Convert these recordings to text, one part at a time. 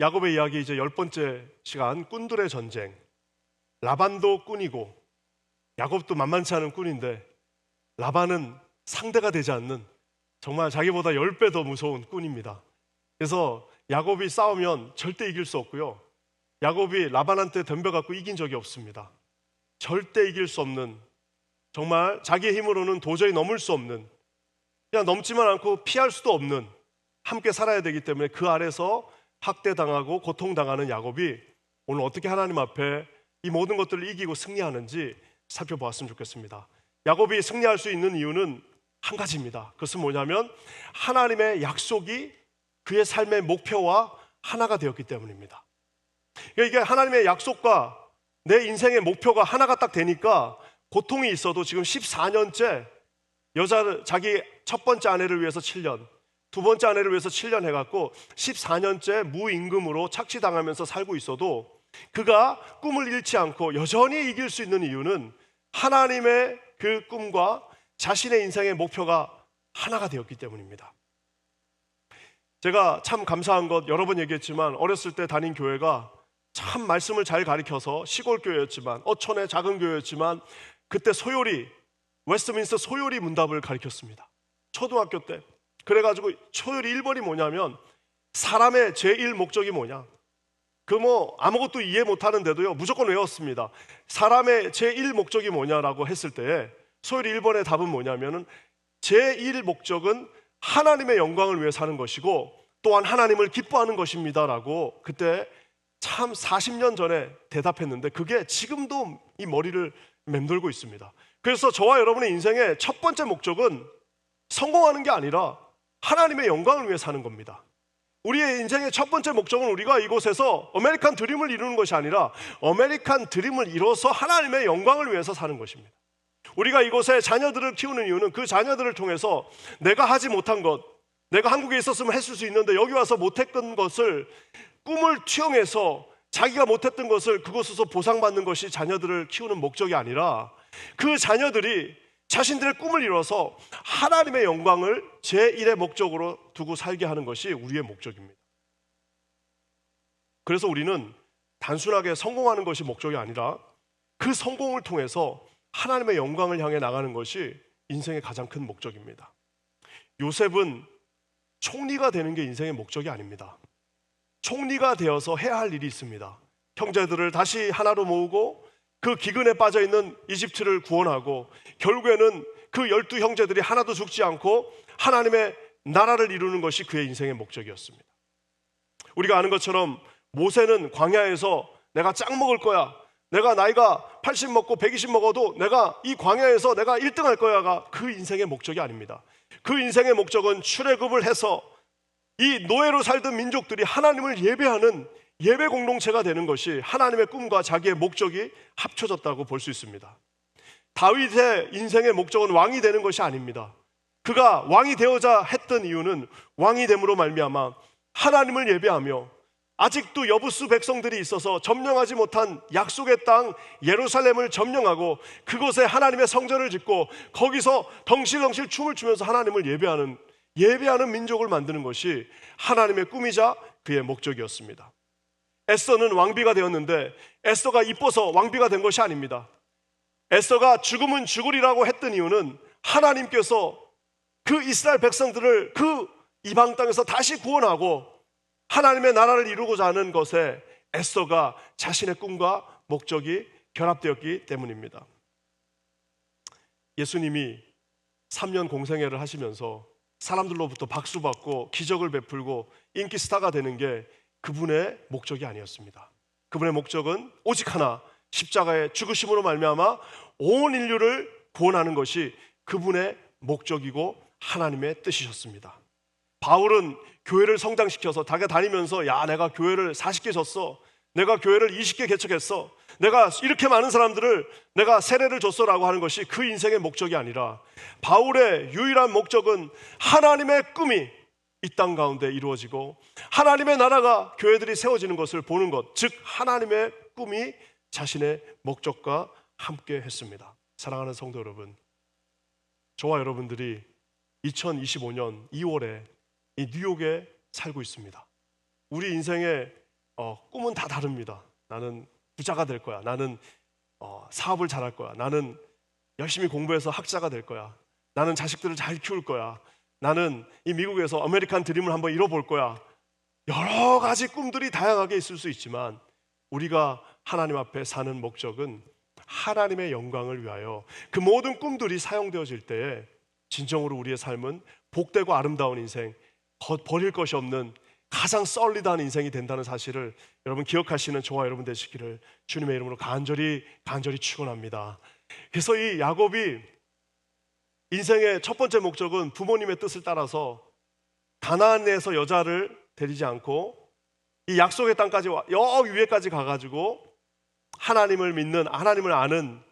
야곱의 이야기 이제 10번째 시간, 꾼들의 전쟁. 라반도 꾼이고 야곱도 만만치 않은 꾼인데 라반은 상대가 되지 않는 정말 자기보다 10배 더 무서운 꾼입니다. 그래서 야곱이 싸우면 절대 이길 수 없고요, 야곱이 라반한테 덤벼갖고 이긴 적이 없습니다. 절대 이길 수 없는, 정말 자기의 힘으로는 도저히 넘을 수 없는, 그냥 넘지만 않고 피할 수도 없는, 함께 살아야 되기 때문에 그 아래서 학대당하고 고통당하는 야곱이 오늘 어떻게 하나님 앞에 이 모든 것들을 이기고 승리하는지 살펴보았으면 좋겠습니다. 야곱이 승리할 수 있는 이유는 한 가지입니다. 그것은 뭐냐면 하나님의 약속이 그의 삶의 목표와 하나가 되었기 때문입니다. 이게 하나님의 약속과 내 인생의 목표가 하나가 딱 되니까 고통이 있어도 지금 14년째 자기 첫 번째 아내를 위해서 7년, 두 번째 아내를 위해서 7년 해갖고 14년째 무임금으로 착취당하면서 살고 있어도 그가 꿈을 잃지 않고 여전히 이길 수 있는 이유는 하나님의 그 꿈과 자신의 인생의 목표가 하나가 되었기 때문입니다. 제가 참 감사한 것 여러 번 얘기했지만 어렸을 때 다닌 교회가 참 말씀을 잘 가르쳐서 시골 교회였지만, 어촌의 작은 교회였지만 그때 웨스트민스터 소요리 문답을 가르쳤습니다. 초등학교 때. 그래가지고 소요리 1번이 뭐냐면 사람의 제1 목적이 뭐냐, 아무것도 이해 못하는데도요 무조건 외웠습니다. 사람의 제1 목적이 뭐냐라고 했을 때 소요리 1번의 답은 뭐냐면은 제1 목적은 하나님의 영광을 위해 사는 것이고 또한 하나님을 기뻐하는 것입니다 라고 그때 참 40년 전에 대답했는데 그게 지금도 이 머리를 맴돌고 있습니다. 그래서 저와 여러분의 인생의 첫 번째 목적은 성공하는 게 아니라 하나님의 영광을 위해 사는 겁니다. 우리의 인생의 첫 번째 목적은 우리가 이곳에서 아메리칸 드림을 이루는 것이 아니라 아메리칸 드림을 이뤄서 하나님의 영광을 위해서 사는 것입니다. 우리가 이곳에 자녀들을 키우는 이유는 그 자녀들을 통해서 내가 하지 못한 것, 내가 한국에 있었으면 했을 수 있는데 여기 와서 못했던 것을 꿈을 투영해서 자기가 못했던 것을 그곳에서 보상받는 것이 자녀들을 키우는 목적이 아니라 그 자녀들이 자신들의 꿈을 이뤄서 하나님의 영광을 제1의 목적으로 두고 살게 하는 것이 우리의 목적입니다. 그래서 우리는 단순하게 성공하는 것이 목적이 아니라 그 성공을 통해서 하나님의 영광을 향해 나가는 것이 인생의 가장 큰 목적입니다. 요셉은 총리가 되는 게 인생의 목적이 아닙니다. 총리가 되어서 해야 할 일이 있습니다. 형제들을 다시 하나로 모으고 그 기근에 빠져있는 이집트를 구원하고 결국에는 그 12형제들이 하나도 죽지 않고 하나님의 나라를 이루는 것이 그의 인생의 목적이었습니다. 우리가 아는 것처럼 모세는 광야에서 내가 짱 먹을 거야, 내가 나이가 80 먹고 120 먹어도 내가 이 광야에서 내가 1등 할 거야가 그 인생의 목적이 아닙니다. 그 인생의 목적은 출애굽을 해서 이 노예로 살던 민족들이 하나님을 예배하는 예배 공동체가 되는 것이 하나님의 꿈과 자기의 목적이 합쳐졌다고 볼 수 있습니다. 다윗의 인생의 목적은 왕이 되는 것이 아닙니다. 그가 왕이 되어자 했던 이유는 왕이 됨으로 말미암아 하나님을 예배하며 아직도 여부수 백성들이 있어서 점령하지 못한 약속의 땅 예루살렘을 점령하고 그곳에 하나님의 성전을 짓고 거기서 덩실덩실 춤을 추면서 하나님을 예배하는 민족을 만드는 것이 하나님의 꿈이자 그의 목적이었습니다. 에스더는 왕비가 되었는데 에스더가 이뻐서 왕비가 된 것이 아닙니다. 에스더가 죽으면 죽으리라고 했던 이유는 하나님께서 그 이스라엘 백성들을 그 이방 땅에서 다시 구원하고 하나님의 나라를 이루고자 하는 것에 에스더가 자신의 꿈과 목적이 결합되었기 때문입니다. 예수님이 3년 공생애를 하시면서 사람들로부터 박수받고 기적을 베풀고 인기 스타가 되는 게 그분의 목적이 아니었습니다. 그분의 목적은 오직 하나, 십자가의 죽으심으로 말미암아 온 인류를 구원하는 것이 그분의 목적이고 하나님의 뜻이셨습니다. 바울은 교회를 성장시켜서 다니면서 내가 교회를 40개 줬어, 내가 교회를 20개 개척했어, 내가 이렇게 많은 사람들을 내가 세례를 줬어라고 하는 것이 그 인생의 목적이 아니라 바울의 유일한 목적은 하나님의 꿈이 이 땅 가운데 이루어지고 하나님의 나라가 교회들이 세워지는 것을 보는 것, 즉 하나님의 꿈이 자신의 목적과 함께 했습니다. 사랑하는 성도 여러분, 저와 여러분들이 2025년 2월에 이 뉴욕에 살고 있습니다. 우리 인생의 꿈은 다 다릅니다. 나는 부자가 될 거야. 나는 사업을 잘할 거야. 나는 열심히 공부해서 학자가 될 거야. 나는 자식들을 잘 키울 거야. 나는 이 미국에서 아메리칸 드림을 한번 이뤄볼 거야. 여러 가지 꿈들이 다양하게 있을 수 있지만 우리가 하나님 앞에 사는 목적은 하나님의 영광을 위하여 그 모든 꿈들이 사용되어질 때에 진정으로 우리의 삶은 복되고 아름다운 인생, 버릴 것이 없는 가장 썰리다한 인생이 된다는 사실을 여러분 기억하시는 저와 여러분 되시기를 주님의 이름으로 간절히 축원합니다. 그래서 이 야곱이 인생의 첫 번째 목적은 부모님의 뜻을 따라서 가나안에서 여자를 데리지 않고 이 약속의 땅까지 여기 위에까지 가가지고 하나님을 믿는, 하나님을 아는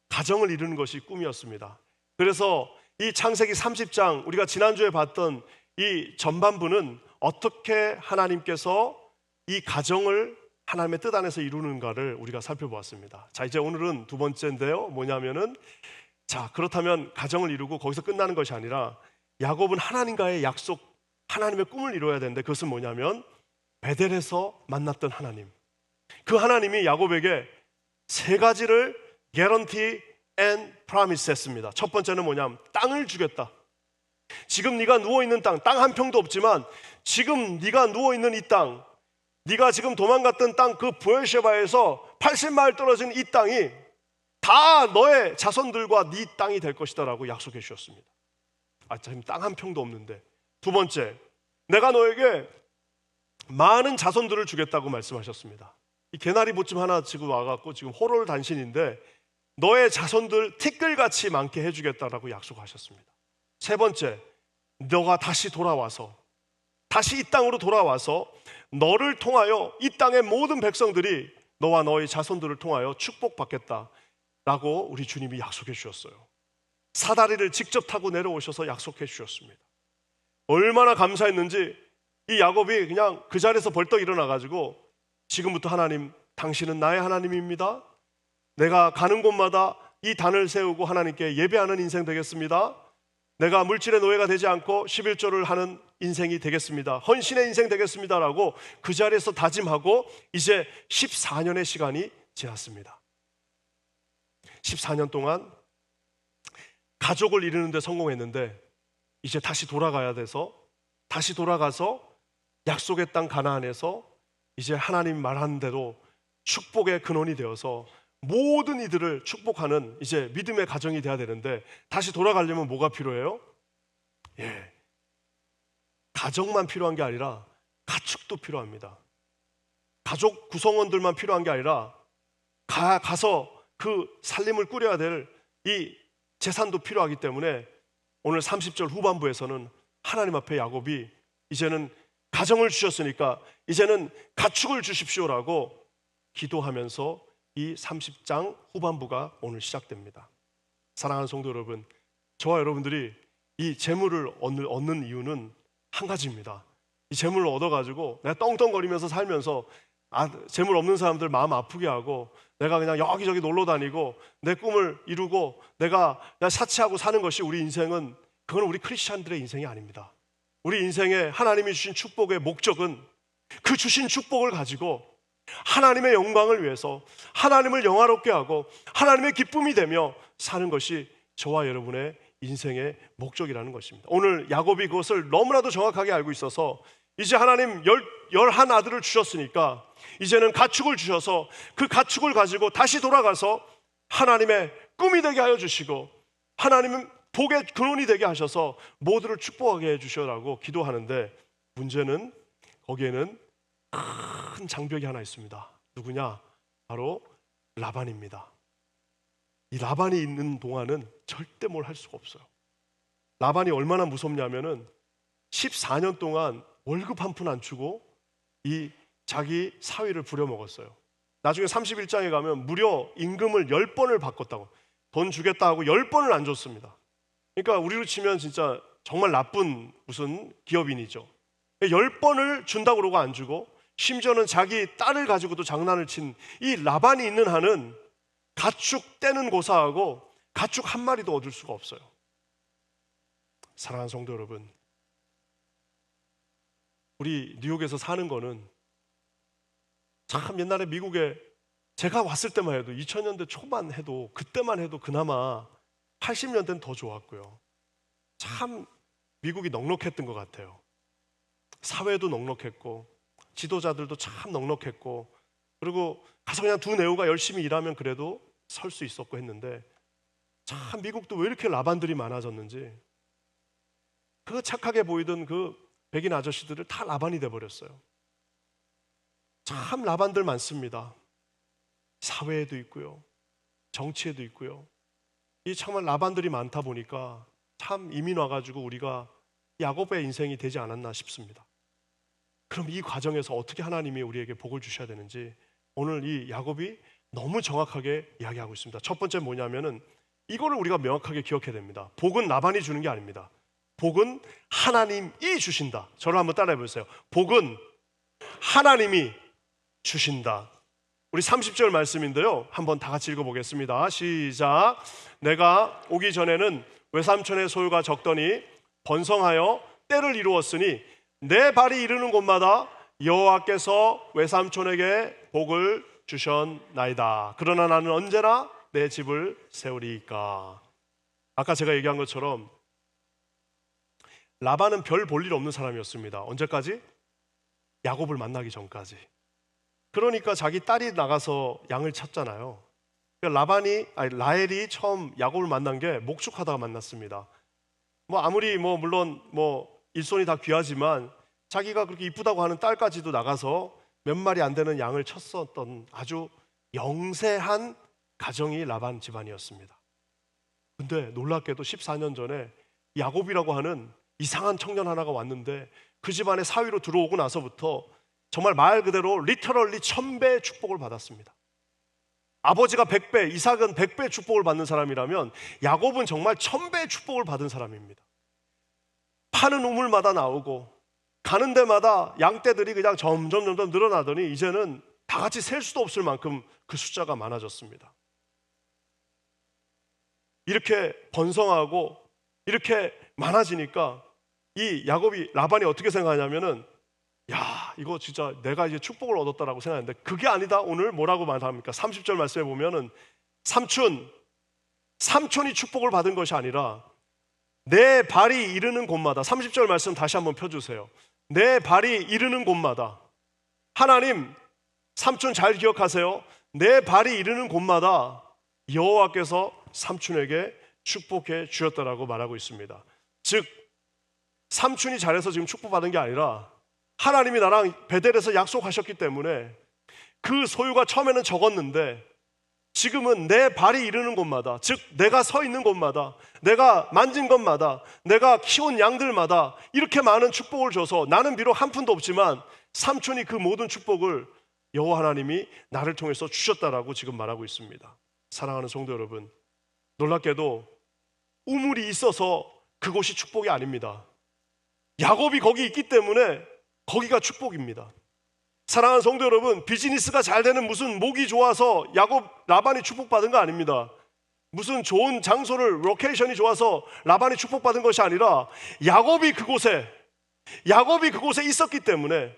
가정을 이루는 것이 꿈이었습니다. 그래서 이 창세기 30장 우리가 지난주에 봤던 이 전반부는 어떻게 하나님께서 이 가정을 하나님의 뜻 안에서 이루는가를 우리가 살펴보았습니다. 자, 이제 오늘은 두 번째인데요. 뭐냐면은 자, 그렇다면 가정을 이루고 거기서 끝나는 것이 아니라 야곱은 하나님과의 약속, 하나님의 꿈을 이루어야 되는데 그것은 뭐냐면 베델에서 만났던 하나님. 그 하나님이 야곱에게 세 가지를 guarantee and promise 했습니다. 첫 번째는 뭐냐면 땅을 주겠다. 지금 네가 누워있는 땅 한 평도 없지만 지금 네가 누워있는 이 땅, 네가 지금 도망갔던 땅 그 부엘셰바에서 80마일 떨어진 이 땅이 다 너의 자손들과 네 땅이 될 것이다 라고 약속해 주셨습니다. 지금 땅 한 평도 없는데. 두 번째, 내가 너에게 많은 자손들을 주겠다고 말씀하셨습니다. 이 개나리 보침 하나 지금 와갖고 지금 호롤 단신인데 너의 자손들 티끌같이 많게 해주겠다라고 약속하셨습니다. 세 번째, 너가 다시 돌아와서 다시 이 땅으로 돌아와서 너를 통하여 이 땅의 모든 백성들이 너와 너의 자손들을 통하여 축복받겠다라고 우리 주님이 약속해 주셨어요. 사다리를 직접 타고 내려오셔서 약속해 주셨습니다. 얼마나 감사했는지 이 야곱이 그냥 그 자리에서 벌떡 일어나가지고 지금부터 하나님, 당신은 나의 하나님입니다. 내가 가는 곳마다 이 단을 세우고 하나님께 예배하는 인생 되겠습니다. 내가 물질의 노예가 되지 않고 11조를 하는 인생이 되겠습니다. 헌신의 인생 되겠습니다라고 그 자리에서 다짐하고 이제 14년의 시간이 지났습니다. 14년 동안 가족을 이루는 데 성공했는데 이제 다시 돌아가야 돼서 다시 돌아가서 약속의 땅 가나안에서 이제 하나님 말하는 대로 축복의 근원이 되어서 모든 이들을 축복하는 이제 믿음의 가정이 돼야 되는데 다시 돌아가려면 뭐가 필요해요? 가정만 필요한 게 아니라 가축도 필요합니다. 가족 구성원들만 필요한 게 아니라 가서 그 살림을 꾸려야 될 이 재산도 필요하기 때문에 오늘 30절 후반부에서는 하나님 앞에 야곱이 이제는 가정을 주셨으니까 이제는 가축을 주십시오라고 기도하면서 이 30장 후반부가 오늘 시작됩니다. 사랑하는 성도 여러분, 저와 여러분들이 이 재물을 얻는 이유는 한 가지입니다. 이 재물을 얻어가지고 내가 떵떵거리면서 살면서 재물 없는 사람들 마음 아프게 하고 내가 그냥 여기저기 놀러 다니고 내 꿈을 이루고 내가 그냥 사치하고 사는 것이 우리 인생은, 그건 우리 크리스찬들의 인생이 아닙니다. 우리 인생에 하나님이 주신 축복의 목적은 그 주신 축복을 가지고 하나님의 영광을 위해서 하나님을 영화롭게 하고 하나님의 기쁨이 되며 사는 것이 저와 여러분의 인생의 목적이라는 것입니다. 오늘 야곱이 그것을 너무나도 정확하게 알고 있어서 이제 하나님 11 아들을 주셨으니까 이제는 가축을 주셔서 그 가축을 가지고 다시 돌아가서 하나님의 꿈이 되게 하여 주시고 하나님은 복의 근원이 되게 하셔서 모두를 축복하게 해주셔라고 기도하는데 문제는 거기에는 큰 장벽이 하나 있습니다. 누구냐? 바로 라반입니다. 이 라반이 있는 동안은 절대 뭘 할 수가 없어요. 라반이 얼마나 무섭냐면은 14년 동안 월급 한 푼 안 주고 이 자기 사위를 부려먹었어요. 나중에 31장에 가면 무려 임금을 10번을 바꿨다고, 돈 주겠다 하고 10번을 안 줬습니다. 그러니까 우리로 치면 진짜 정말 나쁜 무슨 기업인이죠. 10번을 준다고 그러고 안 주고 심지어는 자기 딸을 가지고도 장난을 친 이 라반이 있는 한은 가축 떼는 고사하고 가축 한 마리도 얻을 수가 없어요. 사랑하는 성도 여러분, 우리 뉴욕에서 사는 거는 참 옛날에 미국에 제가 왔을 때만 해도 2000년대 초반 해도 그때만 해도 그나마 80년대는 더 좋았고요. 참 미국이 넉넉했던 것 같아요. 사회도 넉넉했고 지도자들도 참 넉넉했고, 그리고 가서 그냥 두 내우가 열심히 일하면 그래도 설 수 있었고 했는데, 참 미국도 왜 이렇게 라반들이 많아졌는지, 그 착하게 보이던 그 백인 아저씨들을 다 라반이 돼버렸어요. 참 라반들 많습니다. 사회에도 있고요, 정치에도 있고요. 이 정말 라반들이 많다 보니까 참 이민 와가지고 우리가 야곱의 인생이 되지 않았나 싶습니다. 그럼 이 과정에서 어떻게 하나님이 우리에게 복을 주셔야 되는지 오늘 이 야곱이 너무 정확하게 이야기하고 있습니다. 첫 번째 뭐냐면은 이거를 우리가 명확하게 기억해야 됩니다. 복은 라반이 주는 게 아닙니다. 복은 하나님이 주신다. 저를 한번 따라해 보세요. 복은 하나님이 주신다. 우리 30절 말씀인데요, 한번 다 같이 읽어보겠습니다. 시작. 내가 오기 전에는 외삼촌의 소유가 적더니 번성하여 때를 이루었으니 내 발이 이르는 곳마다 여호와께서 외삼촌에게 복을 주셨나이다. 그러나 나는 언제나 내 집을 세우리이까. 아까 제가 얘기한 것처럼 라반은 별 볼 일 없는 사람이었습니다. 언제까지? 야곱을 만나기 전까지. 그러니까 자기 딸이 나가서 양을 찾잖아요. 라헬이 처음 야곱을 만난 게 목축하다가 만났습니다. 아무리 물론 일손이 다 귀하지만 자기가 그렇게 이쁘다고 하는 딸까지도 나가서 몇 마리 안 되는 양을 쳤었던 아주 영세한 가정이 라반 집안이었습니다. 근데 놀랍게도 14년 전에 야곱이라고 하는 이상한 청년 하나가 왔는데 그 집안에 사위로 들어오고 나서부터 정말 말 그대로 리터럴리 1000배의 축복을 받았습니다. 아버지가 100배, 이삭은 100배의 축복을 받는 사람이라면 야곱은 정말 1000배의 축복을 받은 사람입니다. 파는 우물마다 나오고 가는 데마다 양떼들이 그냥 점점 늘어나더니 이제는 다 같이 셀 수도 없을 만큼 그 숫자가 많아졌습니다. 이렇게 번성하고 이렇게 많아지니까 이 라반이 어떻게 생각하냐면은, 야, 이거 진짜 내가 이제 축복을 얻었다라고 생각했는데 그게 아니다. 오늘 뭐라고 말합니까? 30절 말씀에 보면은 삼촌이 축복을 받은 것이 아니라 내 발이 이르는 곳마다, 30절 말씀 다시 한번 펴주세요. 내 발이 이르는 곳마다, 하나님, 삼촌 잘 기억하세요. 내 발이 이르는 곳마다 여호와께서 삼촌에게 축복해 주셨다라고 말하고 있습니다. 즉 삼촌이 잘해서 지금 축복받은 게 아니라 하나님이 나랑 베델에서 약속하셨기 때문에 그 소유가 처음에는 적었는데 지금은 내 발이 이르는 곳마다, 즉 내가 서 있는 곳마다, 내가 만진 것마다, 내가 키운 양들마다 이렇게 많은 축복을 줘서 나는 비록 한 푼도 없지만 삼촌이 그 모든 축복을 여호와 하나님이 나를 통해서 주셨다라고 지금 말하고 있습니다. 사랑하는 성도 여러분, 놀랍게도 우물이 있어서 그곳이 축복이 아닙니다. 야곱이 거기 있기 때문에 거기가 축복입니다. 사랑하는 성도 여러분, 비즈니스가 잘 되는 무슨 목이 좋아서 라반이 축복받은 거 아닙니다. 무슨 좋은 장소를 로케이션이 좋아서 라반이 축복받은 것이 아니라 야곱이 그곳에 있었기 때문에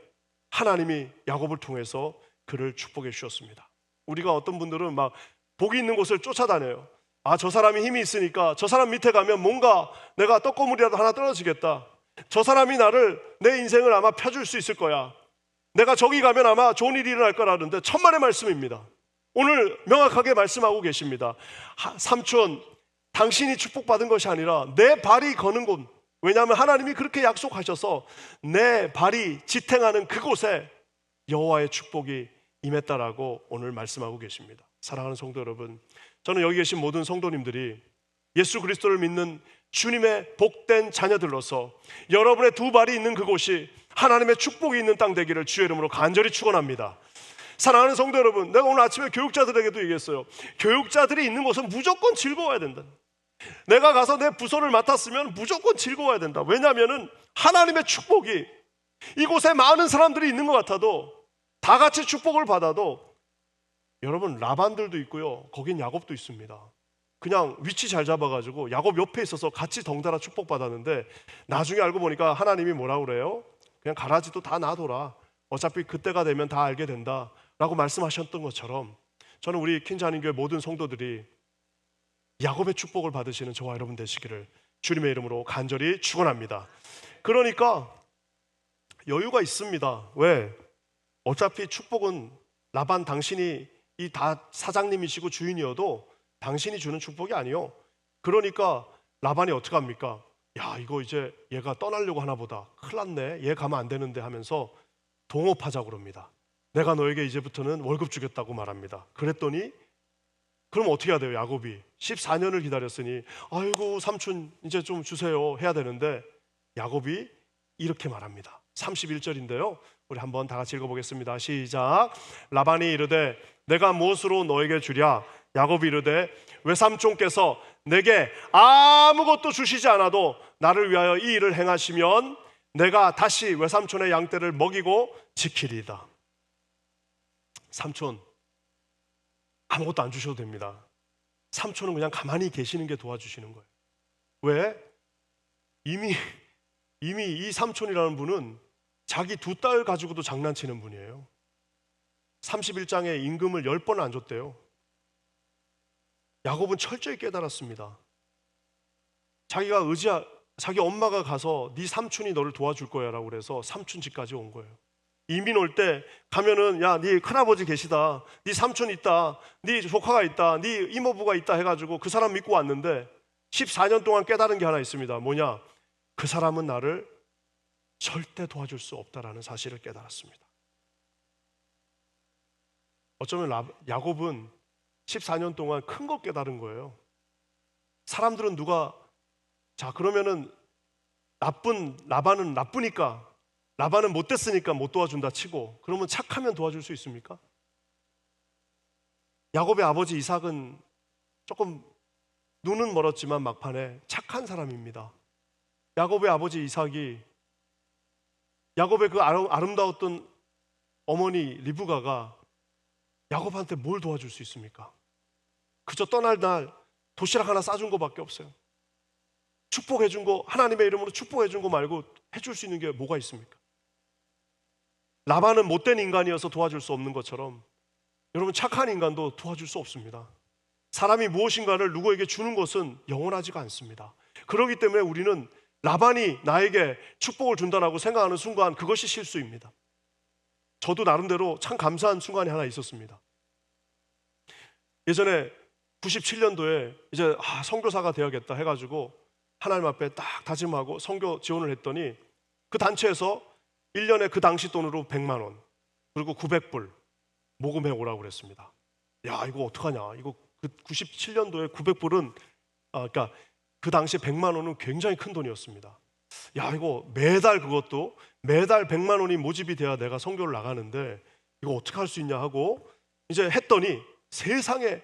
하나님이 야곱을 통해서 그를 축복해 주셨습니다. 우리가 어떤 분들은 막 복이 있는 곳을 쫓아다녀요. 저 사람이 힘이 있으니까 저 사람 밑에 가면 뭔가 내가 떡고물이라도 하나 떨어지겠다. 저 사람이 내 인생을 아마 펴줄 수 있을 거야. 내가 저기 가면 아마 좋은 일이 일어날 거라는데 천만의 말씀입니다. 오늘 명확하게 말씀하고 계십니다. 삼촌, 당신이 축복받은 것이 아니라 내 발이 거는 곳, 왜냐하면 하나님이 그렇게 약속하셔서 내 발이 지탱하는 그곳에 여호와의 축복이 임했다라고 오늘 말씀하고 계십니다. 사랑하는 성도 여러분, 저는 여기 계신 모든 성도님들이 예수 그리스도를 믿는 주님의 복된 자녀들로서 여러분의 두 발이 있는 그곳이 하나님의 축복이 있는 땅 되기를 주의 이름으로 간절히 축원합니다. 사랑하는 성도 여러분, 내가 오늘 아침에 교육자들에게도 얘기했어요. 교육자들이 있는 곳은 무조건 즐거워야 된다. 내가 가서 내 부서를 맡았으면 무조건 즐거워야 된다. 왜냐하면 하나님의 축복이 이곳에 많은 사람들이 있는 것 같아도, 다 같이 축복을 받아도, 여러분 라반들도 있고요, 거긴 야곱도 있습니다. 그냥 위치 잘 잡아가지고 야곱 옆에 있어서 같이 덩달아 축복받았는데 나중에 알고 보니까 하나님이 뭐라고 그래요? 그냥 가라지도 다 놔둬라. 어차피 그때가 되면 다 알게 된다. 라고 말씀하셨던 것처럼 저는 우리 퀸자님교회 모든 성도들이 야곱의 축복을 받으시는 저와 여러분 되시기를 주님의 이름으로 간절히 축원합니다. 그러니까 여유가 있습니다. 왜? 어차피 축복은 라반 당신이 이 다 사장님이시고 주인이어도 당신이 주는 축복이 아니요. 그러니까 라반이 어떻게 합니까? 야, 이거 이제 얘가 떠나려고 하나 보다. 큰일 났네. 얘 가면 안 되는데 하면서 동업하자고 그럽니다. 내가 너에게 이제부터는 월급 주겠다고 말합니다. 그랬더니 그럼 어떻게 해야 돼요? 야곱이 14년을 기다렸으니 아이고 삼촌 이제 좀 주세요 해야 되는데 야곱이 이렇게 말합니다. 31절인데요. 우리 한번 다 같이 읽어보겠습니다. 시작. 라반이 이르되 내가 무엇으로 너에게 주랴? 야곱이 이르되 외삼촌께서 내게 아무것도 주시지 않아도 나를 위하여 이 일을 행하시면 내가 다시 외삼촌의 양떼를 먹이고 지키리이다. 삼촌 아무것도 안 주셔도 됩니다. 삼촌은 그냥 가만히 계시는 게 도와주시는 거예요. 왜? 이미 이 삼촌이라는 분은 자기 두 딸 가지고도 장난치는 분이에요. 31장에 임금을 10번 안 줬대요. 야곱은 철저히 깨달았습니다. 자기 엄마가 가서 네 삼촌이 너를 도와줄 거야 라고 그래서 삼촌 집까지 온 거예요. 이민 올 때 가면은 야, 네 큰아버지 계시다, 네 삼촌 있다, 네 조카가 있다, 네 이모부가 있다 해가지고 그 사람 믿고 왔는데 14년 동안 깨달은 게 하나 있습니다. 뭐냐? 그 사람은 나를 절대 도와줄 수 없다라는 사실을 깨달았습니다. 어쩌면 야곱은 14년 동안 큰 거 깨달은 거예요. 사람들은 자 그러면은 라반은 나쁘니까, 라반은 못됐으니까 못 도와준다 치고, 그러면 착하면 도와줄 수 있습니까? 야곱의 아버지 이삭은 조금 눈은 멀었지만 막판에 착한 사람입니다. 야곱의 아버지 이삭이 야곱의 그 아름다웠던 어머니 리브가가 야곱한테 뭘 도와줄 수 있습니까? 그저 떠날 날 도시락 하나 싸준 거밖에 없어요. 축복해준 거, 하나님의 이름으로 축복해준 거 말고 해줄 수 있는 게 뭐가 있습니까? 라반은 못된 인간이어서 도와줄 수 없는 것처럼 여러분 착한 인간도 도와줄 수 없습니다. 사람이 무엇인가를 누구에게 주는 것은 영원하지가 않습니다. 그렇기 때문에 우리는 라반이 나에게 축복을 준다라고 생각하는 순간 그것이 실수입니다. 저도 나름대로 참 감사한 순간이 하나 있었습니다. 예전에 97년도에 이제 선교사가 되어야겠다 해가지고 하나님 앞에 딱 다짐하고 선교 지원을 했더니 그 단체에서 1년에 그 당시 돈으로 100만 원 그리고 900불 모금해 오라고 그랬습니다. 야, 이거 어떡하냐. 이거 그 97년도에 900불은 그러니까 그 당시에 100만 원은 굉장히 큰 돈이었습니다. 야, 이거 매달 100만 원이 모집이 돼야 내가 선교를 나가는데 이거 어떻게 할 수 있냐 하고 이제 했더니 세상에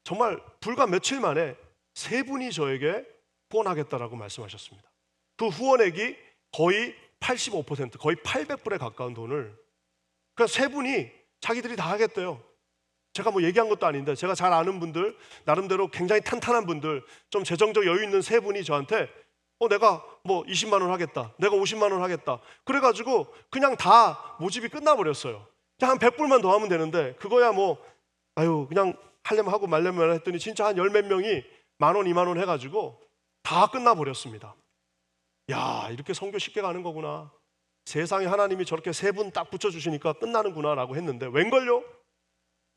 정말 불과 며칠 만에 세 분이 저에게 후원하겠다라고 말씀하셨습니다. 그 후원액이 거의 85%, 거의 800불에 가까운 돈을 그냥 세 분이 자기들이 다 하겠대요. 제가 뭐 얘기한 것도 아닌데 제가 잘 아는 분들, 나름대로 굉장히 탄탄한 분들, 좀 재정적 여유 있는 세 분이 저한테 내가 뭐 20만 원 하겠다, 내가 50만 원 하겠다, 그래가지고 그냥 다 모집이 끝나버렸어요. 그냥 한 100불만 더 하면 되는데 그거야 뭐 그냥 하려면 하고 말려면 했더니 진짜 한 열 몇 명이 10,000원, 20,000원 해가지고 다 끝나버렸습니다. 야, 이렇게 선교 쉽게 가는 거구나. 세상에 하나님이 저렇게 세 분 딱 붙여주시니까 끝나는구나 라고 했는데 웬걸요?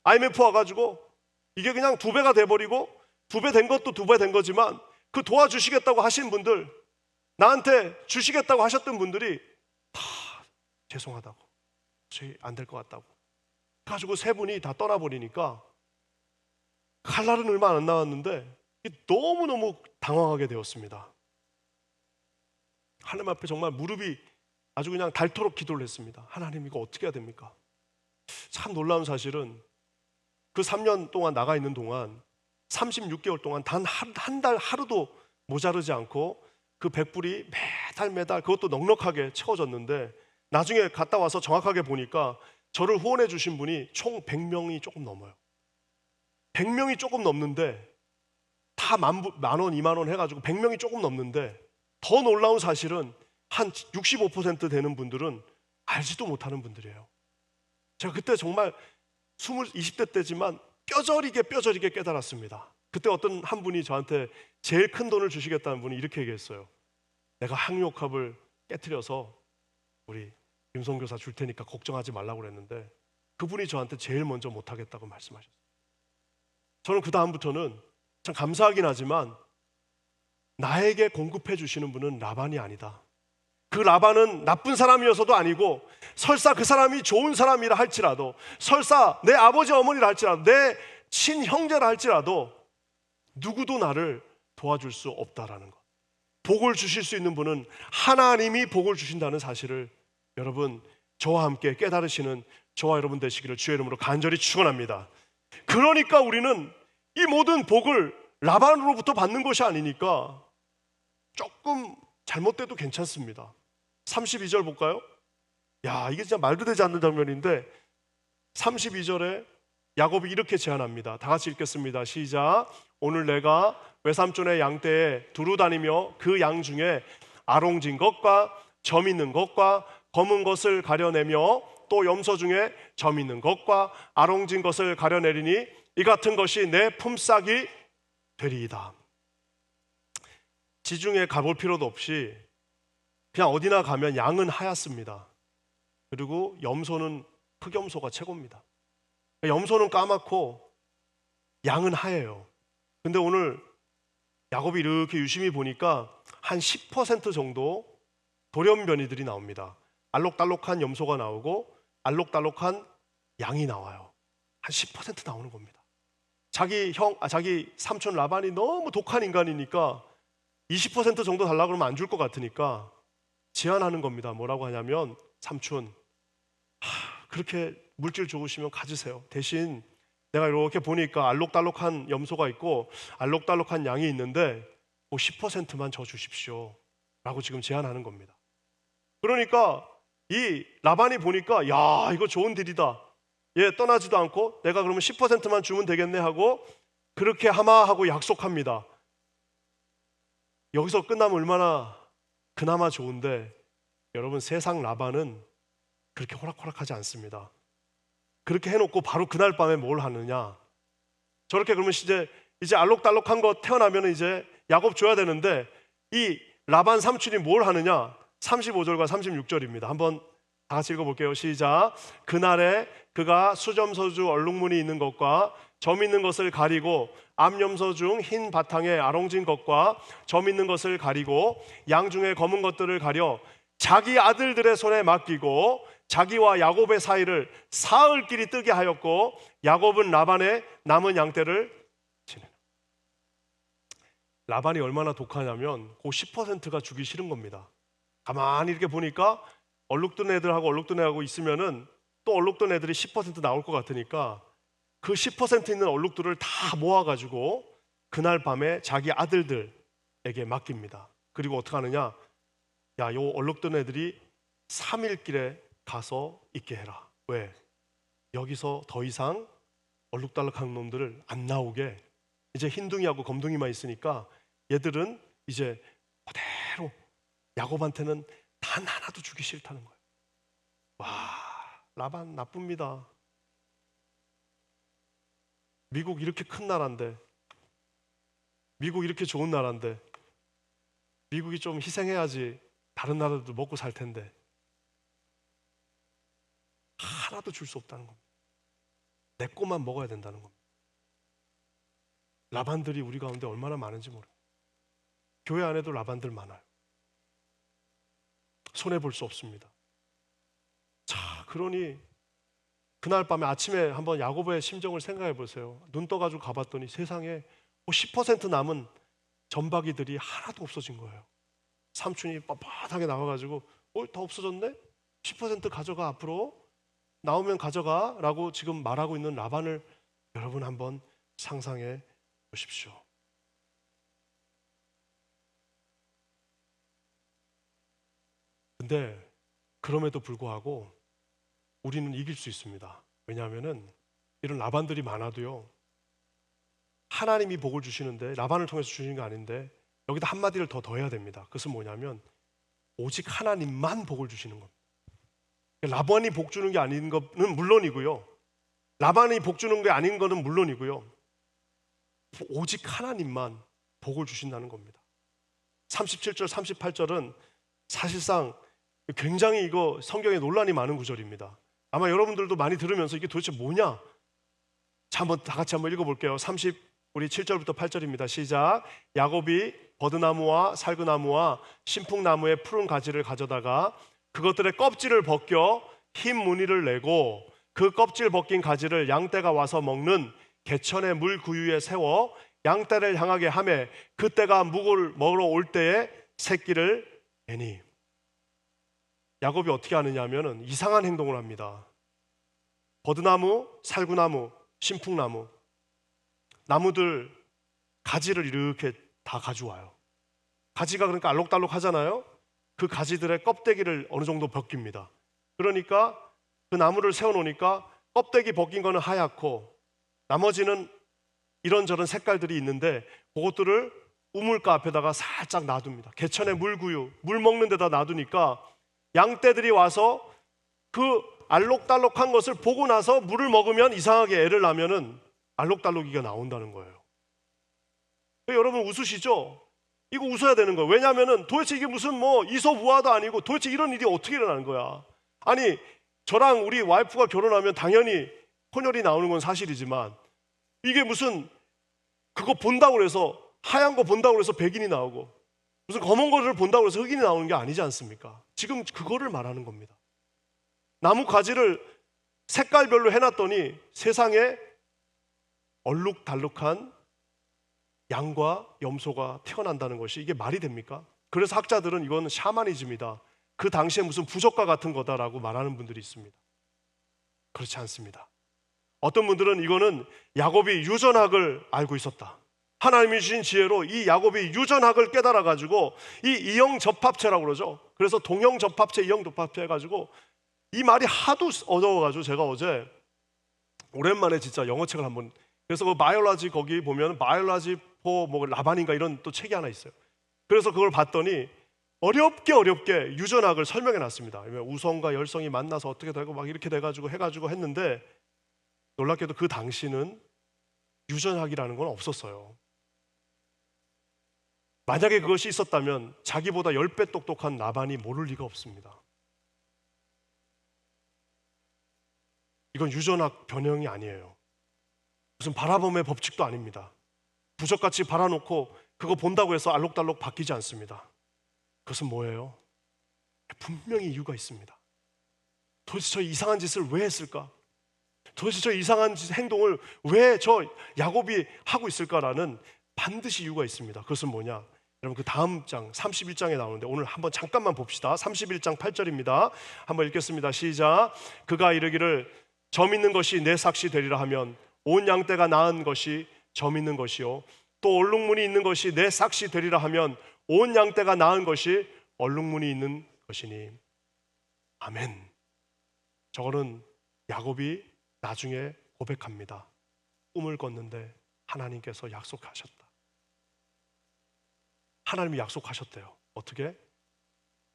IMF 와가지고 이게 그냥 2배가 돼버리고 2배 된 것도 2배 된 거지만 그 도와주시겠다고 하신 분들, 나한테 주시겠다고 하셨던 분들이 다 죄송하다고, 저희 안 될 것 같다고 그래가지고 세 분이 다 떠나버리니까 갈 날은 얼마 안 남았는데 너무너무 당황하게 되었습니다. 하나님 앞에 정말 무릎이 아주 그냥 닳도록 기도를 했습니다. 하나님, 이거 어떻게 해야 됩니까? 참 놀라운 사실은 그 3년 동안 나가 있는 동안 36개월 동안 단 한 달 하루도 모자르지 않고 그 100불이 매달 그것도 넉넉하게 채워졌는데 나중에 갔다 와서 정확하게 보니까 저를 후원해 주신 분이 총 100명이 조금 넘어요. 100명이 조금 넘는데 다 10,000원, 20,000원 해가지고 100명이 조금 넘는데 더 놀라운 사실은 한 65% 되는 분들은 알지도 못하는 분들이에요. 제가 그때 정말 20대 때지만 뼈저리게 깨달았습니다. 그때 어떤 한 분이 저한테 제일 큰 돈을 주시겠다는 분이 이렇게 얘기했어요. 내가 항유옥합을 깨트려서 우리 김성교사 줄 테니까 걱정하지 말라고 그랬는데 그분이 저한테 제일 먼저 못하겠다고 말씀하셨어요. 저는 그 다음부터는 참 감사하긴 하지만 나에게 공급해 주시는 분은 라반이 아니다. 그 라반은 나쁜 사람이어서도 아니고 설사 그 사람이 좋은 사람이라 할지라도 설사 내 아버지 어머니라 할지라도 내 친형제라 할지라도 누구도 나를 도와줄 수 없다라는 것. 복을 주실 수 있는 분은 하나님이 복을 주신다는 사실을 여러분 저와 함께 깨달으시는 저와 여러분 되시기를 주의 이름으로 간절히 축원합니다. 그러니까 우리는 이 모든 복을 라반으로부터 받는 것이 아니니까 조금 잘못돼도 괜찮습니다. 32절 볼까요? 야, 이게 진짜 말도 되지 않는 장면인데 32절에 야곱이 이렇게 제안합니다. 다 같이 읽겠습니다. 시작. 오늘 내가 외삼촌의 양떼에 두루 다니며 그 양 중에 아롱진 것과 점 있는 것과 검은 것을 가려내며 또 염소 중에 점 있는 것과 아롱진 것을 가려내리니 이 같은 것이 내 품삯이 되리이다. 지중해 가볼 필요도 없이 그냥 어디나 가면 양은 하얗습니다. 그리고 염소는 흑염소가 최고입니다. 염소는 까맣고 양은 하얘요. 근데 오늘 야곱이 이렇게 유심히 보니까 한 10% 정도 돌연변이들이 나옵니다. 알록달록한 염소가 나오고 알록달록한 양이 나와요. 한 10% 나오는 겁니다. 자기 삼촌 라반이 너무 독한 인간이니까 20% 정도 달라고 그러면 안 줄 것 같으니까 제안하는 겁니다. 뭐라고 하냐면 삼촌 그렇게 물질 좋으시면 가지세요. 대신 내가 이렇게 보니까 알록달록한 염소가 있고 알록달록한 양이 있는데 그 10%만 줘 주십시오 라고 지금 제안하는 겁니다. 그러니까 이 라반이 보니까 야 이거 좋은 딜이다. 얘 떠나지도 않고 내가 그러면 10%만 주면 되겠네 하고 그렇게 하마하고 약속합니다. 여기서 끝나면 얼마나 그나마 좋은데 여러분 세상 라반은 그렇게 호락호락하지 않습니다. 그렇게 해놓고 바로 그날 밤에 뭘 하느냐? 저렇게 그러면 이제 알록달록한 거 태어나면 이제 야곱 줘야 되는데 이 라반 삼촌이 뭘 하느냐? 35절과 36절입니다. 한번 다 같이 읽어볼게요. 시작. 그날에 그가 수점서주 얼룩무늬 있는 것과 점 있는 것을 가리고 암염소 중 흰 바탕에 아롱진 것과 점 있는 것을 가리고 양 중에 검은 것들을 가려 자기 아들들의 손에 맡기고 자기와 야곱의 사이를 사흘길이 뜨게 하였고 야곱은 라반의 남은 양떼를 지내라. 라반이 얼마나 독하냐면 그 10%가 주기 싫은 겁니다. 가만히 이렇게 보니까 얼룩든 애들하고 얼룩든 애하고 있으면은 또 얼룩든 애들이 10% 나올 것 같으니까 그 10% 있는 얼룩들을 다 모아가지고 그날 밤에 자기 아들들에게 맡깁니다. 그리고 어떻게 하느냐? 야, 요 얼룩든 애들이 3일 길에 가서 있게 해라. 왜? 여기서 더 이상 얼룩달룩한 놈들을 안 나오게. 이제 흰둥이하고 검둥이만 있으니까 얘들은 이제 그대로 야곱한테는 단 하나도 주기 싫다는 거예요. 와, 라반 나쁩니다. 미국 이렇게 큰 나라인데, 미국 이렇게 좋은 나라인데, 미국이 좀 희생해야지 다른 나라들도 먹고 살 텐데 하나도 줄 수 없다는 겁니다. 내 것만 먹어야 된다는 겁니다. 라반들이 우리 가운데 얼마나 많은지 모릅니다. 교회 안에도 라반들 많아요. 손해볼 수 없습니다. 자, 그러니 그날 밤에 아침에 한번 야곱의 심정을 생각해 보세요. 눈 떠가지고 가봤더니 세상에 10% 남은 점박이들이 하나도 없어진 거예요. 삼촌이 뻣뻣하게 나와가지고 다 없어졌네? 10% 가져가, 앞으로 나오면 가져가 라고 지금 말하고 있는 라반을 여러분 한번 상상해 보십시오. 근데 그럼에도 불구하고 우리는 이길 수 있습니다. 왜냐하면은 이런 라반들이 많아도요, 하나님이 복을 주시는데 라반을 통해서 주시는 게 아닌데 여기다 한마디를 더 더해야 됩니다. 그것은 뭐냐면 오직 하나님만 복을 주시는 겁니다. 라반이 복 주는 게 아닌 것은 물론이고요, 라반이 복 주는 게 아닌 거는 물론이고요. 오직 하나님만 복을 주신다는 겁니다. 37절, 38절은 사실상 굉장히 이거 성경에 논란이 많은 구절입니다. 아마 여러분들도 많이 들으면서 이게 도대체 뭐냐? 자, 한번 다 같이 한번 읽어볼게요. 우리 7절부터 8절입니다. 시작. 야곱이 버드나무와 살그나무와 신풍나무의 푸른 가지를 가져다가 그것들의 껍질을 벗겨 흰 무늬를 내고 그 껍질 벗긴 가지를 양떼가 와서 먹는 개천의 물 구유에 세워 양떼를 향하게 하매 그때가 묵을 먹으러 올 때에 새끼를 내니. 야곱이 어떻게 하느냐 하면은 이상한 행동을 합니다. 버드나무, 살구나무, 신풍나무 나무들 가지를 이렇게 다 가져와요. 가지가 그러니까 알록달록 하잖아요. 그 가지들의 껍데기를 어느 정도 벗깁니다. 그러니까 그 나무를 세워놓으니까 껍데기 벗긴 거는 하얗고 나머지는 이런저런 색깔들이 있는데 그것들을 우물가 앞에다가 살짝 놔둡니다. 개천의 물구유, 물 먹는 데다 놔두니까 양떼들이 와서 그 알록달록한 것을 보고 나서 물을 먹으면 이상하게 애를 낳으면은 알록달록이가 나온다는 거예요. 여러분 웃으시죠? 이거 웃어야 되는 거예요. 왜냐하면은 도대체 이게 무슨 뭐 이소부화도 아니고 도대체 이런 일이 어떻게 일어나는 거야? 아니 저랑 우리 와이프가 결혼하면 당연히 혼혈이 나오는 건 사실이지만 이게 무슨 그거 본다고 해서 하얀 거 본다고 해서 백인이 나오고 무슨 검은 거를 본다고 해서 흑인이 나오는 게 아니지 않습니까? 지금 그거를 말하는 겁니다. 나무 가지를 색깔별로 해놨더니 세상에 얼룩달룩한 양과 염소가 태어난다는 것이 이게 말이 됩니까? 그래서 학자들은 이건 샤머니즘이다. 그 당시에 무슨 부적과 같은 거다라고 말하는 분들이 있습니다. 그렇지 않습니다. 어떤 분들은 이거는 야곱이 유전학을 알고 있었다. 하나님이 주신 지혜로 이 야곱이 유전학을 깨달아가지고 이 이형접합체라고 그러죠. 그래서 동형접합체, 이형접합체 해가지고 이 말이 하도 어려워가지고 제가 어제 오랜만에 진짜 영어책을 한번 그래서 그 바이올라지 거기 보면 바이올라지 포 뭐 라반인가 이런 또 책이 하나 있어요. 그래서 그걸 봤더니 어렵게 유전학을 설명해 놨습니다. 우성과 열성이 만나서 어떻게 되고 막 이렇게 돼가지고 해가지고 했는데 놀랍게도 그 당시는 유전학이라는 건 없었어요. 만약에 그것이 있었다면 자기보다 10배 똑똑한 라반이 모를 리가 없습니다. 이건 유전학 변형이 아니에요. 무슨 바라봄의 법칙도 아닙니다. 부적같이 발아놓고 그거 본다고 해서 알록달록 바뀌지 않습니다. 그것은 뭐예요? 분명히 이유가 있습니다. 도대체 저 이상한 짓을 왜 했을까? 도대체 저 이상한 행동을 왜 저 야곱이 하고 있을까라는 반드시 이유가 있습니다. 그것은 뭐냐? 여러분 그 다음 장 31장에 나오는데 오늘 한번 잠깐만 봅시다. 31장 8절입니다. 한번 읽겠습니다. 시작. 그가 이르기를 점 있는 것이 내 삭시 되리라 하면 온 양떼가 낳은 것이 점 있는 것이요 또 얼룩무늬 있는 것이 내 삭시 되리라 하면 온 양떼가 낳은 것이 얼룩무늬 있는 것이니. 아멘. 저거는 야곱이 나중에 고백합니다. 꿈을 꿨는데 하나님께서 약속하셨다. 하나님이 약속하셨대요. 어떻게?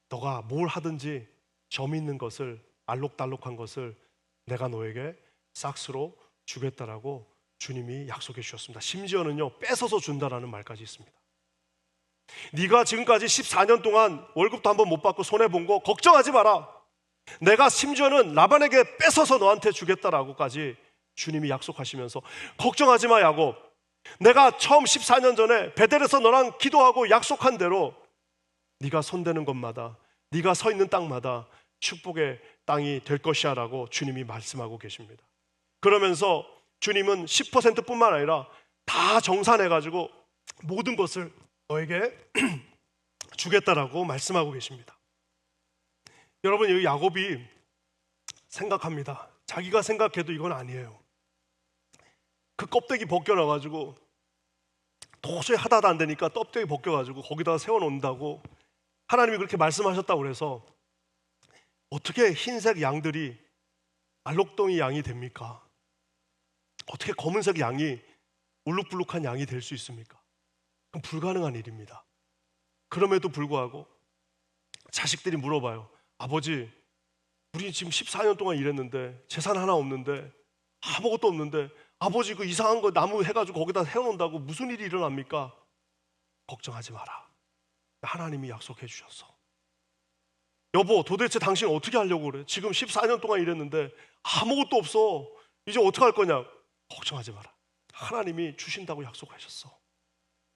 너가 뭘 하든지 점 있는 것을 알록달록한 것을 내가 너에게 싹스로 주겠다라고 주님이 약속해 주셨습니다. 심지어는요 뺏어서 준다라는 말까지 있습니다. 네가 지금까지 14년 동안 월급도 한번 못 받고 손해본 거 걱정하지 마라. 내가 심지어는 라반에게 뺏어서 너한테 주겠다라고까지 주님이 약속하시면서 걱정하지 마 야곱. 내가 처음 14년 전에 베델에서 너랑 기도하고 약속한 대로 네가 손대는 곳마다 네가 서 있는 땅마다 축복의 땅이 될 것이야 라고 주님이 말씀하고 계십니다. 그러면서 주님은 10%뿐만 아니라 다 정산해가지고 모든 것을 너에게 주겠다라고 말씀하고 계십니다. 여러분 여기 야곱이 생각합니다. 자기가 생각해도 이건 아니에요. 그 껍데기 벗겨놔가지고 도저히 하다도 안 되니까 껍데기 벗겨가지고 거기다가 세워놓는다고 하나님이 그렇게 말씀하셨다고 그래서 어떻게 흰색 양들이 알록동이 양이 됩니까? 어떻게 검은색 양이 울룩불룩한 양이 될 수 있습니까? 그건 불가능한 일입니다. 그럼에도 불구하고 자식들이 물어봐요. 아버지, 우리 지금 14년 동안 일했는데 재산 하나 없는데 아무것도 없는데 아버지 그 이상한 거 나무 해가지고 거기다 해놓는다고 무슨 일이 일어납니까? 걱정하지 마라. 하나님이 약속해 주셨어. 여보, 도대체 당신 어떻게 하려고 그래? 지금 14년 동안 일했는데 아무것도 없어. 이제 어떻게 할 거냐? 걱정하지 마라. 하나님이 주신다고 약속하셨어.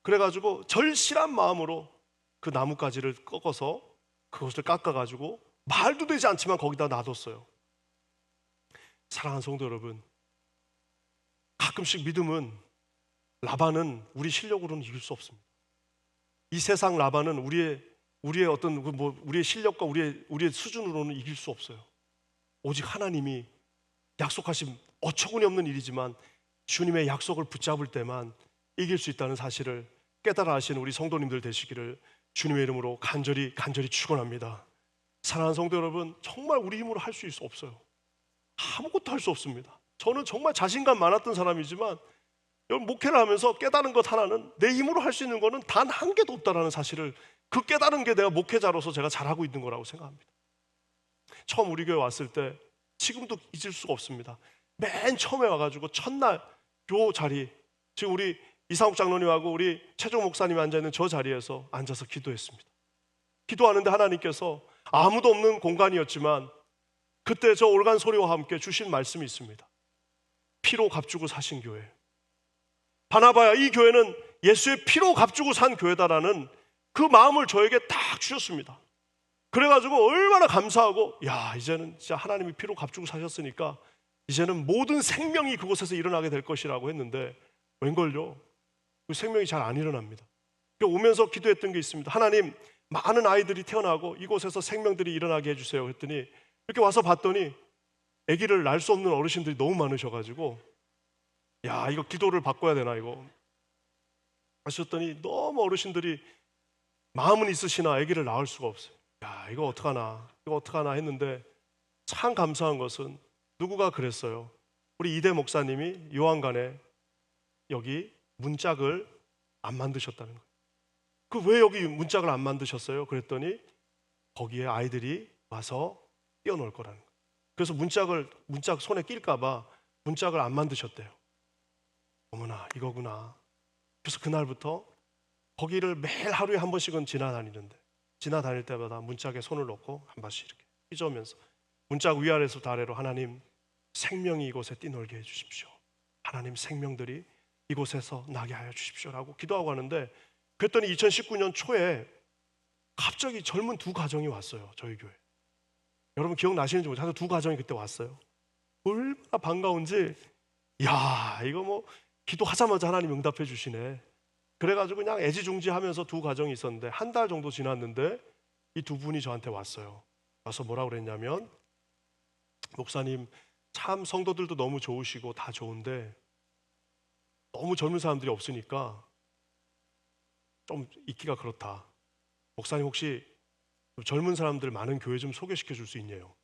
그래가지고 절실한 마음으로 그 나뭇가지를 꺾어서 그것을 깎아가지고 말도 되지 않지만 거기다 놔뒀어요. 사랑하는 성도 여러분, 가끔씩 믿음은, 라반은 우리 실력으로는 이길 수 없습니다. 이 세상 라반은 우리의 어떤 우리의 실력과 우리의 수준으로는 이길 수 없어요. 오직 하나님이 약속하신 어처구니 없는 일이지만 주님의 약속을 붙잡을 때만 이길 수 있다는 사실을 깨달아 하시는 우리 성도님들 되시기를 주님의 이름으로 간절히 축원합니다. 사랑하는 성도 여러분, 정말 우리 힘으로 할 수 없어요. 아무것도 할 수 없습니다. 저는 정말 자신감 많았던 사람이지만 여러분, 목회를 하면서 깨달은 것 하나는 내 힘으로 할 수 있는 거는 단 한 개도 없다라는 사실을, 그 깨달은 게 내가 목회자로서 제가 잘하고 있는 거라고 생각합니다. 처음 우리 교회 왔을 때, 지금도 잊을 수가 없습니다. 맨 처음에 와가지고 첫날 요 자리, 지금 우리 이상욱 장로님하고 우리 최종 목사님이 앉아있는 저 자리에서 앉아서 기도했습니다. 기도하는데 하나님께서 아무도 없는 공간이었지만 그때 저 올간 소리와 함께 주신 말씀이 있습니다. 피로 값주고 사신 교회. 바나바야, 이 교회는 예수의 피로 값주고 산 교회다라는 그 마음을 저에게 딱 주셨습니다. 그래가지고 얼마나 감사하고, 야, 이제는 진짜 하나님이 피로 값주고 사셨으니까 이제는 모든 생명이 그곳에서 일어나게 될 것이라고 했는데 웬걸요? 그 생명이 잘 안 일어납니다. 오면서 기도했던 게 있습니다. 하나님, 많은 아이들이 태어나고 이곳에서 생명들이 일어나게 해주세요 했더니, 이렇게 와서 봤더니 아기를 낳을 수 없는 어르신들이 너무 많으셔가지고, 야, 이거 기도를 바꿔야 되나 이거 하셨더니 너무 어르신들이 마음은 있으시나 아기를 낳을 수가 없어요. 야, 이거 어떡하나 했는데 참 감사한 것은 누구가 그랬어요. 우리 이대 목사님이 요한간에 여기 문짝을 안 만드셨다는 거예요. 그 왜 여기 문짝을 안 만드셨어요? 그랬더니 거기에 아이들이 와서 뛰어놀 거라는 거예요. 그래서 문짝 손에 낄까봐 문짝을 안 만드셨대요. 어머나, 이거구나. 그래서 그날부터 거기를 매일 하루에 한 번씩은 지나다닐 때마다 문짝에 손을 놓고 한 번씩 이렇게 휘저으면서 문짝 위아래서부터 아래로, 하나님, 생명이 이곳에 뛰놀게 해주십시오. 하나님, 생명들이 이곳에서 나게 하여 주십시오라고 기도하고 하는데, 그랬더니 2019년 초에 갑자기 젊은 두 가정이 왔어요. 저희 교회. 여러분 기억나시는지 모르겠어요. 두 가정이 그때 왔어요. 얼마나 반가운지, 야, 이거 뭐 기도하자마자 하나님 응답해 주시네. 그래가지고 그냥 애지중지하면서 두 가정이 있었는데, 한 달 정도 지났는데 이 두 분이 저한테 왔어요. 와서 뭐라 그랬냐면, 목사님, 참 성도들도 너무 좋으시고 다 좋은데 너무 젊은 사람들이 없으니까 좀 있기가 그렇다. 목사님, 혹시 젊은 사람들 많은 교회 좀 소개시켜 줄 수 있냐요?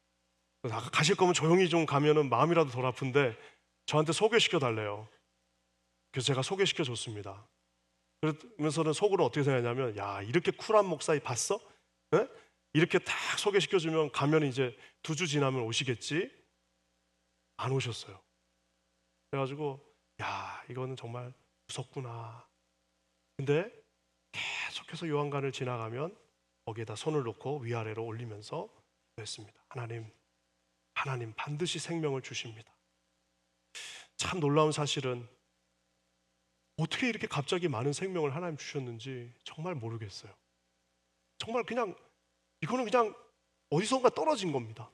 가실 거면 조용히 좀 가면은 마음이라도 덜 아픈데 저한테 소개시켜 달래요. 그래서 제가 소개시켜 줬습니다. 그러면서는 속으로 어떻게 생각하냐면, 야, 이렇게 쿨한 목사 봤어? 네? 이렇게 딱 소개시켜 주면 가면 이제 2주 지나면 오시겠지? 안 오셨어요. 그래가지고, 야, 이거는 정말 무섭구나. 근데 계속해서 요한간을 지나가면 거기에다 손을 놓고 위아래로 올리면서 했습니다. 하나님 반드시 생명을 주십니다. 참 놀라운 사실은 어떻게 이렇게 갑자기 많은 생명을 하나님 주셨는지 정말 모르겠어요. 정말 그냥 이거는 그냥 어디선가 떨어진 겁니다.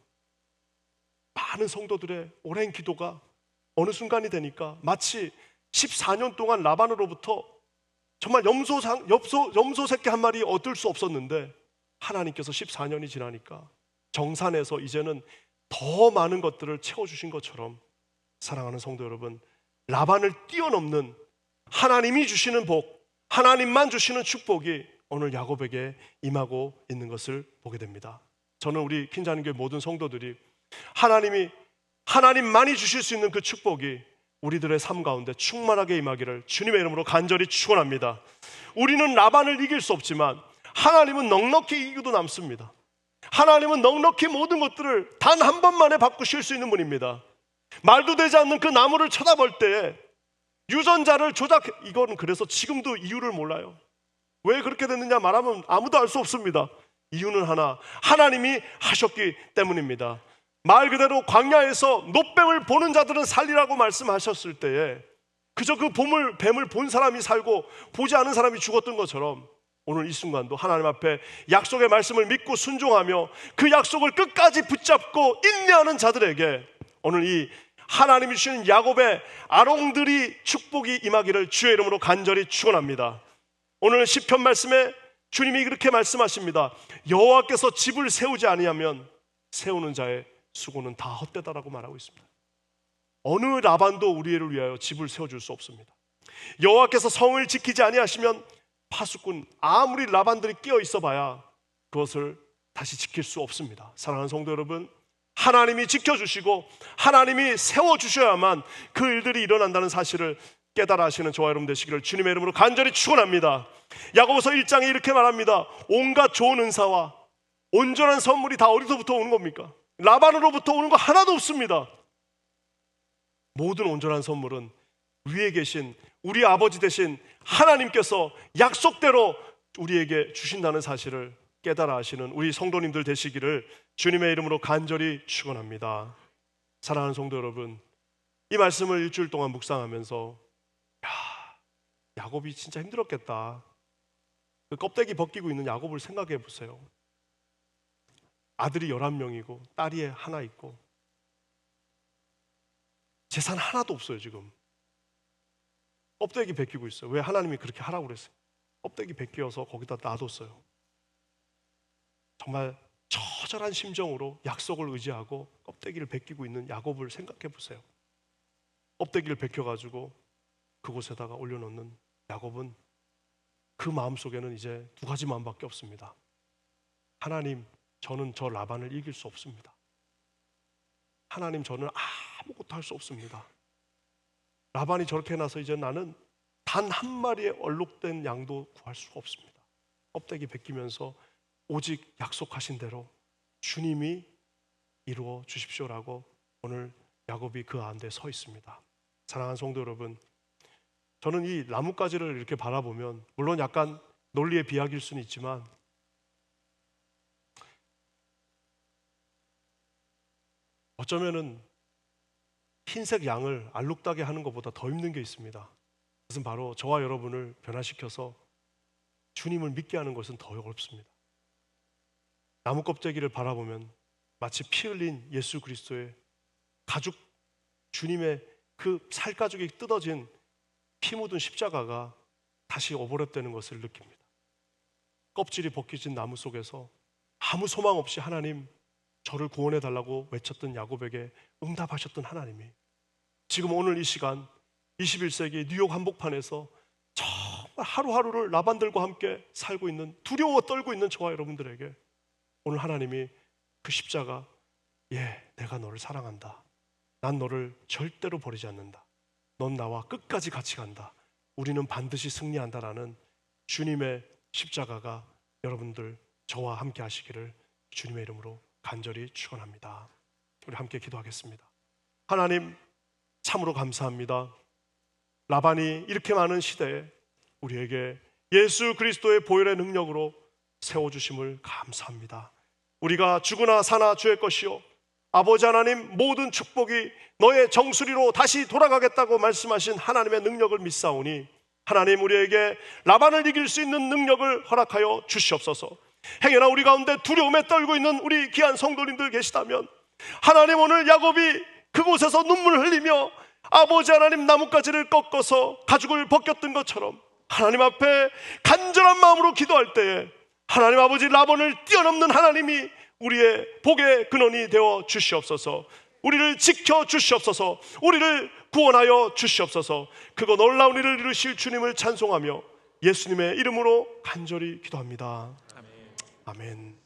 많은 성도들의 오랜 기도가 어느 순간이 되니까 마치 14년 동안 라반으로부터 정말 염소 새끼 한 마리 얻을 수 없었는데, 하나님께서 14년이 지나니까 정산해서 이제는 더 많은 것들을 채워주신 것처럼, 사랑하는 성도 여러분, 라반을 뛰어넘는 하나님이 주시는 복, 하나님만 주시는 축복이 오늘 야곱에게 임하고 있는 것을 보게 됩니다. 저는 우리 킨자님교회 모든 성도들이 하나님만이 주실 수 있는 그 축복이 우리들의 삶 가운데 충만하게 임하기를 주님의 이름으로 간절히 축원합니다. 우리는 라반을 이길 수 없지만 하나님은 넉넉히 이기고 남습니다. 하나님은 넉넉히 모든 것들을 단 한 번만에 바꾸실 수 있는 분입니다. 말도 되지 않는 그 나무를 쳐다볼 때 유전자를 이거는 그래서 지금도 이유를 몰라요. 왜 그렇게 됐느냐 말하면 아무도 알 수 없습니다. 이유는 하나, 하나님이 하셨기 때문입니다. 말 그대로 광야에서 놋뱀을 보는 자들은 살리라고 말씀하셨을 때에 그저 그 뱀을 본 사람이 살고 보지 않은 사람이 죽었던 것처럼 오늘 이 순간도 하나님 앞에 약속의 말씀을 믿고 순종하며 그 약속을 끝까지 붙잡고 인내하는 자들에게 오늘 이 하나님이 주시는 야곱의 아롱들이 축복이 임하기를 주의 이름으로 간절히 축원합니다. 오늘 시편 말씀에 주님이 그렇게 말씀하십니다. 여호와께서 집을 세우지 아니하면 세우는 자의 수고는 다 헛되다라고 말하고 있습니다. 어느 라반도 우리를 위하여 집을 세워줄 수 없습니다. 여호와께서 성을 지키지 아니하시면 파수꾼 아무리 라반들이 끼어 있어봐야 그것을 다시 지킬 수 없습니다. 사랑하는 성도 여러분, 하나님이 지켜주시고 하나님이 세워주셔야만 그 일들이 일어난다는 사실을 깨달아 하시는 저와 여러분 되시기를 주님의 이름으로 간절히 축원합니다. 야고보서 1장에 이렇게 말합니다. 온갖 좋은 은사와 온전한 선물이 다 어디서부터 오는 겁니까? 라반으로부터 오는 거 하나도 없습니다. 모든 온전한 선물은 위에 계신 우리 아버지 되신 하나님께서 약속대로 우리에게 주신다는 사실을 깨달아 하시는 우리 성도님들 되시기를 주님의 이름으로 간절히 축원합니다. 사랑하는 성도 여러분, 이 말씀을 일주일 동안 묵상하면서 야곱이 진짜 힘들었겠다. 그 껍데기 벗기고 있는 야곱을 생각해 보세요. 아들이 11명이고 딸이 하나 있고 재산 하나도 없어요. 지금 껍데기 벗기고 있어요. 왜? 하나님이 그렇게 하라고 그랬어요. 껍데기 벗겨서 거기다 놔뒀어요. 정말 처절한 심정으로 약속을 의지하고 껍데기를 벗기고 있는 야곱을 생각해 보세요. 껍데기를 벗겨가지고 그곳에다가 올려놓는 야곱은 그 마음속에는 이제 두 가지 마음밖에 없습니다. 하나님, 저는 저 라반을 이길 수 없습니다. 하나님, 저는 아무것도 할 수 없습니다. 라반이 저렇게 해놔서 이제 나는 단 한 마리의 얼룩된 양도 구할 수가 없습니다. 껍데기 벗기면서 오직 약속하신 대로 주님이 이루어 주십시오라고 오늘 야곱이 그 가운데 서 있습니다. 사랑하는 성도 여러분, 저는 이 나뭇가지를 이렇게 바라보면 물론 약간 논리의 비약일 수는 있지만 어쩌면은 흰색 양을 알록다게 하는 것보다 더 힘든 게 있습니다. 그것은 바로 저와 여러분을 변화시켜서 주님을 믿게 하는 것은 더 어렵습니다. 나무 껍데기를 바라보면 마치 피 흘린 예수 그리스도의 가죽, 주님의 그 살가죽이 뜯어진 피 묻은 십자가가 다시 오버랩되는 것을 느낍니다. 껍질이 벗겨진 나무 속에서 아무 소망 없이 하나님 저를 구원해 달라고 외쳤던 야곱에게 응답하셨던 하나님이 지금 오늘 이 시간 21세기 뉴욕 한복판에서 정말 하루하루를 라반들과 함께 살고 있는, 두려워 떨고 있는 저와 여러분들에게 오늘 하나님이 그 십자가, 내가 너를 사랑한다. 난 너를 절대로 버리지 않는다. 넌 나와 끝까지 같이 간다. 우리는 반드시 승리한다라는 주님의 십자가가 여러분들 저와 함께 하시기를 주님의 이름으로 간절히 축원합니다. 우리 함께 기도하겠습니다. 하나님, 참으로 감사합니다. 라반이 이렇게 많은 시대에 우리에게 예수 그리스도의 보혈의 능력으로 세워주심을 감사합니다. 우리가 죽으나 사나 주의 것이요 아버지 하나님, 모든 축복이 너의 정수리로 다시 돌아가겠다고 말씀하신 하나님의 능력을 믿사오니 하나님, 우리에게 라반을 이길 수 있는 능력을 허락하여 주시옵소서. 행여나 우리 가운데 두려움에 떨고 있는 우리 귀한 성도님들 계시다면 하나님, 오늘 야곱이 그곳에서 눈물을 흘리며 아버지 하나님 나뭇가지를 꺾어서 가죽을 벗겼던 것처럼 하나님 앞에 간절한 마음으로 기도할 때에 하나님 아버지, 라반을 뛰어넘는 하나님이 우리의 복의 근원이 되어 주시옵소서. 우리를 지켜 주시옵소서. 우리를 구원하여 주시옵소서. 그거 놀라운 일을 이루실 주님을 찬송하며 예수님의 이름으로 간절히 기도합니다. 아멘.